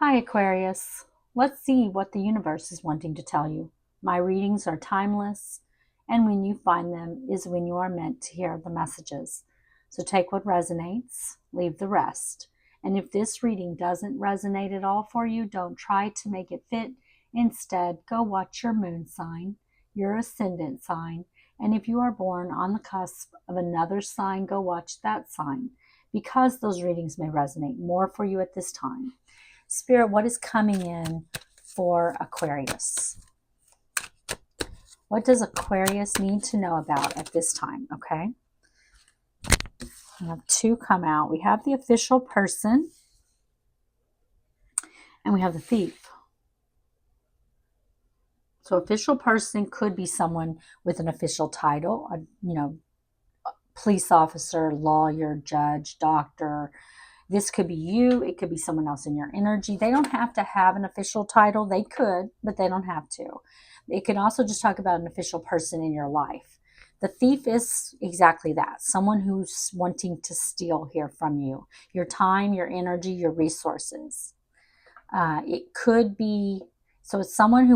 Hi, Aquarius. Let's see what the universe is wanting to tell you. My readings are timeless, and when you find them is when you are meant to hear the messages. So take what resonates, leave the rest. And if this reading doesn't resonate at all for you, don't try to make it fit. Instead, go watch your moon sign, your ascendant sign, and if you are born on the cusp of another sign, go watch that sign, because those readings may resonate more for you at this time. Spirit, what is coming in for Aquarius? What does Aquarius need to know about at this time? Okay. We have two come out. We have the official person and we have the thief. So official person could be someone with an official title, police officer, lawyer, judge, doctor. This could be you. It could be someone else in your energy. They don't have to have an official title. They could, but they don't have to. It can also just talk about an official person in your life. The thief is exactly that. Someone who's wanting to steal here from you. Your time, your energy, your resources. It could be, so it's someone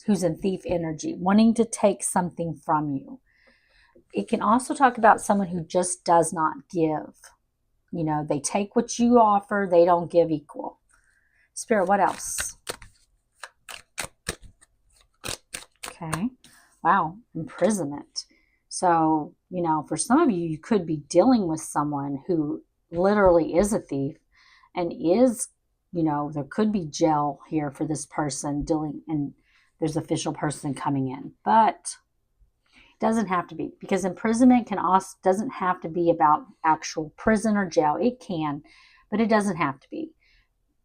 who's in thief energy, wanting to take something from you. It can also talk about someone who just does not give. You know, they take what you offer, they don't give equal. Spirit, what else? Okay. Wow, imprisonment. So, for some of you, you could be dealing with someone who literally is a thief and is, there could be jail here for this person and there's an official person coming in. But doesn't have to be, because imprisonment doesn't have to be about actual prison or jail. It can, but it doesn't have to be.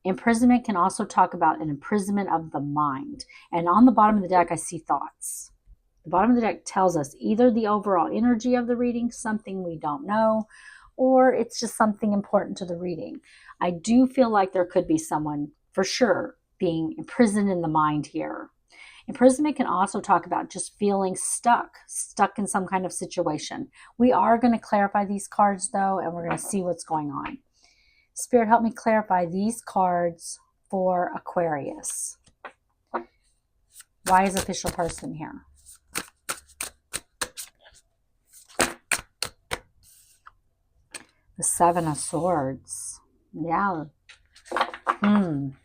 Imprisonment can also talk about an imprisonment of the mind. And on the bottom of the deck, I see thoughts. The bottom of the deck tells us either the overall energy of the reading, something we don't know, or it's just something important to the reading. I do feel like there could be someone for sure being imprisoned in the mind here. Imprisonment can also talk about just feeling stuck in some kind of situation. We are going to clarify these cards though, and we're going to see what's going on. Spirit, help me clarify these cards for Aquarius. Why is official person here? The Seven of Swords. Yeah. And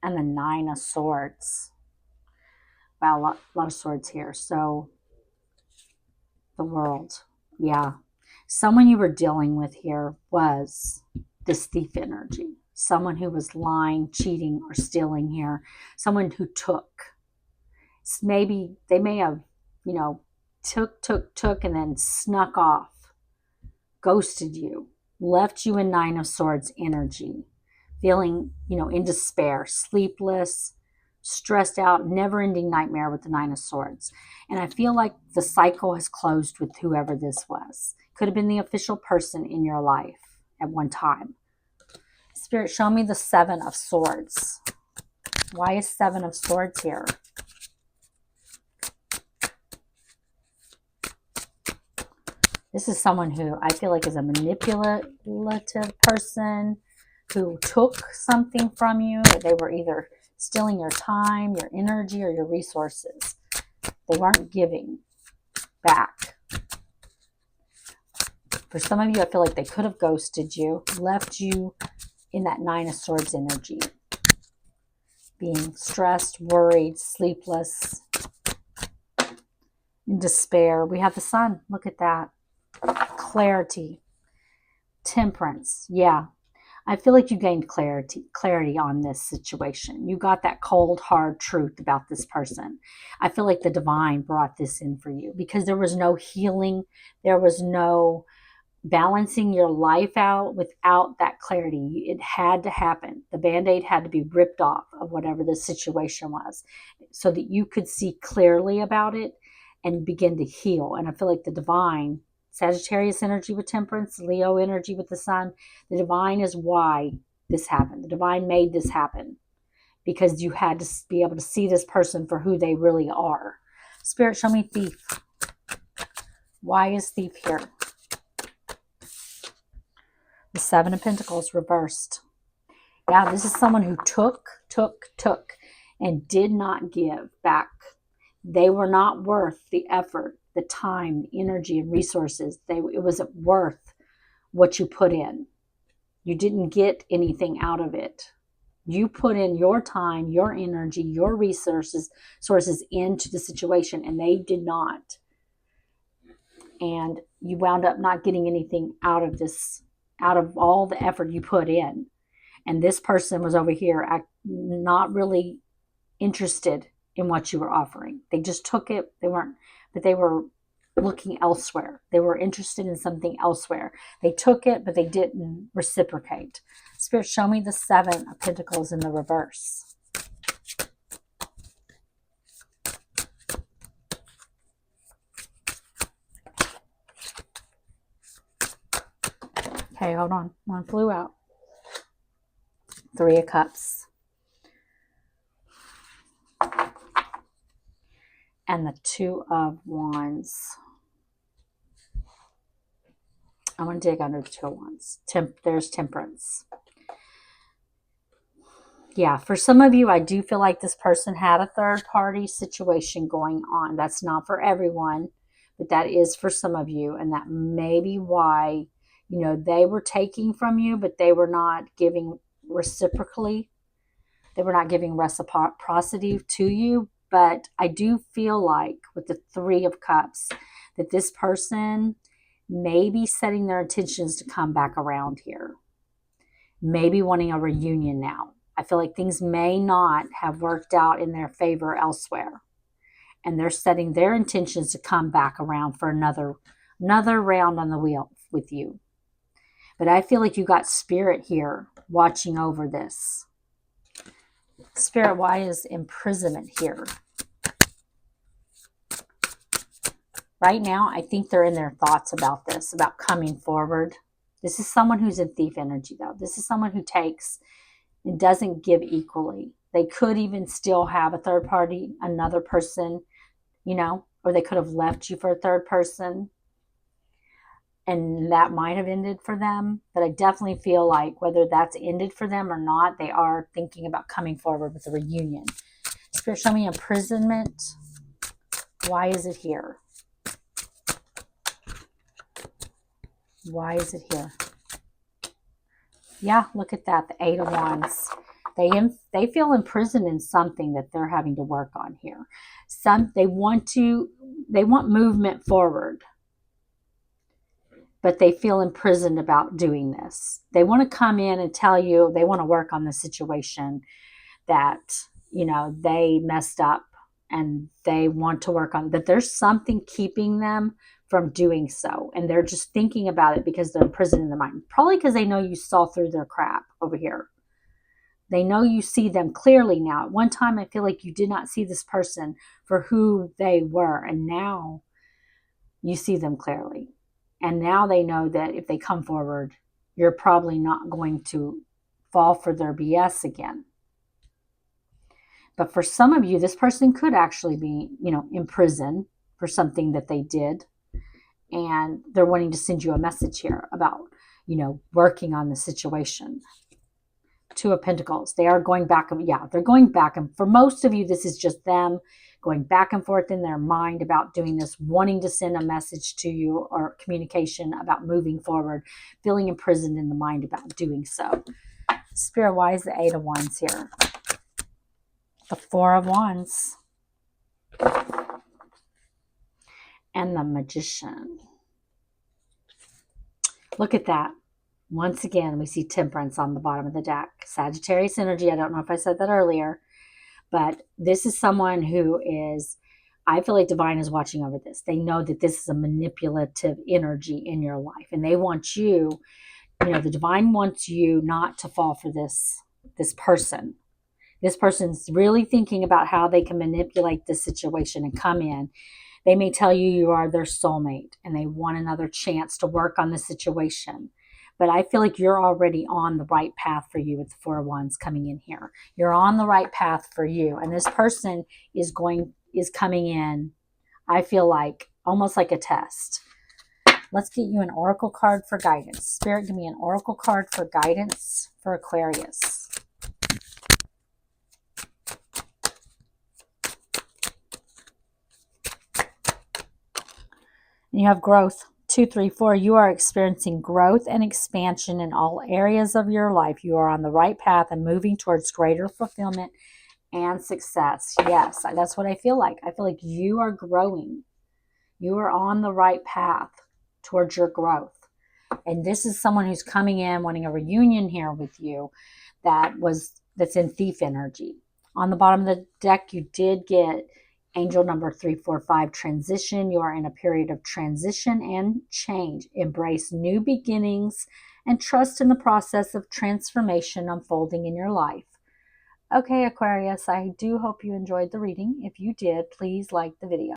the Nine of Swords. Wow, a lot of swords here. So, the World. Yeah. Someone you were dealing with here was this thief energy. Someone who was lying, cheating, or stealing here. Someone who took. Maybe they may have, took, and then snuck off. Ghosted you. Left you in Nine of Swords energy. Feeling, in despair, sleepless, stressed out, never-ending nightmare with the Nine of Swords. And I feel like the cycle has closed with whoever this was. Could have been the official person in your life at one time. Spirit, show me the Seven of Swords. Why is Seven of Swords here? This is someone who I feel like is a manipulative person who took something from you. They were either stealing your time, your energy, or your resources. They weren't giving back. For some of you, I feel like they could have ghosted you, left you in that Nine of Swords energy. Being stressed, worried, sleepless, in despair. We have the Sun. Look at that. Clarity. Temperance. Yeah. I feel like you gained clarity on this situation. You got that cold, hard truth about this person. I feel like the divine brought this in for you because there was no healing. There was no balancing your life out without that clarity. It had to happen. The Band-Aid had to be ripped off of whatever the situation was so that you could see clearly about it and begin to heal. And I feel like the divine, Sagittarius energy with Temperance, Leo energy with the Sun. The divine is why this happened. The divine made this happen because you had to be able to see this person for who they really are. Spirit, show me thief. Why is thief here? The Seven of Pentacles reversed. Yeah, this is someone who took, and did not give back. They were not worth the effort, the time, the energy, and resources. It wasn't worth what you put in. You didn't get anything out of it. You put in your time, your energy, your resources sources into the situation, and they did not. And you wound up not getting anything out of this, out of all the effort you put in. And this person was over here not really interested in what you were offering. They just took it. They weren't, but they were looking elsewhere. They were interested in something elsewhere. They took it, but they didn't reciprocate. Spirit, show me the Seven of Pentacles in the reverse. Okay, hold on. One flew out. Three of Cups. And the Two of Wands. I'm going to dig under the Two of Wands. There's Temperance. Yeah, for some of you, I do feel like this person had a third party situation going on. That's not for everyone, but that is for some of you. And that may be why, you know, they were taking from you, but they were not giving reciprocally. They were not giving reciprocity to you. But I do feel like with the Three of Cups, that this person may be setting their intentions to come back around here. Maybe wanting a reunion now. I feel like things may not have worked out in their favor elsewhere. And they're setting their intentions to come back around for another round on the wheel with you. But I feel like you got Spirit here watching over this. Spirit, why is imprisonment here? Right now, I think they're in their thoughts about this, about coming forward. This is someone who's in thief energy, though. This is someone who takes and doesn't give equally. They could even still have a third party, another person, you know, or they could have left you for a third person. And that might have ended for them. But I definitely feel like whether that's ended for them or not, they are thinking about coming forward with a reunion. Spirit, show me imprisonment. Why is it here? Why is it here? Yeah, look at that. The Eight of Wands. They feel imprisoned in something that they're having to work on here. They want movement forward, but they feel imprisoned about doing this. They want to come in and tell you they want to work on the situation that, you know, they messed up and they want to work on, but there's something keeping them from doing so. And they're just thinking about it because they're imprisoned in their mind. Probably because they know you saw through their crap over here. They know you see them clearly now. At one time, I feel like you did not see this person for who they were. And now you see them clearly. And now they know that if they come forward, you're probably not going to fall for their BS again. But for some of you, this person could actually be, you know, in prison for something that they did. And they're wanting to send you a message here about, you know, working on the situation. Two of Pentacles. They are going back. They're going back. And for most of you, this is just them going back and forth in their mind about doing this, wanting to send a message to you or communication about moving forward, feeling imprisoned in the mind about doing so. Spirit, why is the Eight of Wands here? The Four of Wands. And the Magician. Look at that. Once again, we see Temperance on the bottom of the deck. Sagittarius energy. I don't know if I said that earlier, but this is someone who is, I feel like divine is watching over this. They know that this is a manipulative energy in your life, and they want you, you know, the divine wants you not to fall for this person. This person's really thinking about how they can manipulate this situation and come in. They may tell you you are their soulmate and they want another chance to work on the situation. But I feel like you're already on the right path for you with the Four of Wands coming in here. You're on the right path for you. And this person is coming in, I feel like, almost like a test. Let's get you an oracle card for guidance. Spirit, give me an oracle card for guidance for Aquarius. And you have growth. 2, 3, 4. You are experiencing growth and expansion in all areas of your life. You are on the right path and moving towards greater fulfillment and success. Yes, that's what I feel like. I feel like you are growing. You are on the right path towards your growth. And this is someone who's coming in wanting a reunion here with you that's in thief energy. On the bottom of the deck, you did get angel number 345, transition. You are in a period of transition and change. Embrace new beginnings and trust in the process of transformation unfolding in your life. Okay, Aquarius, I do hope you enjoyed the reading. If you did, please like the video.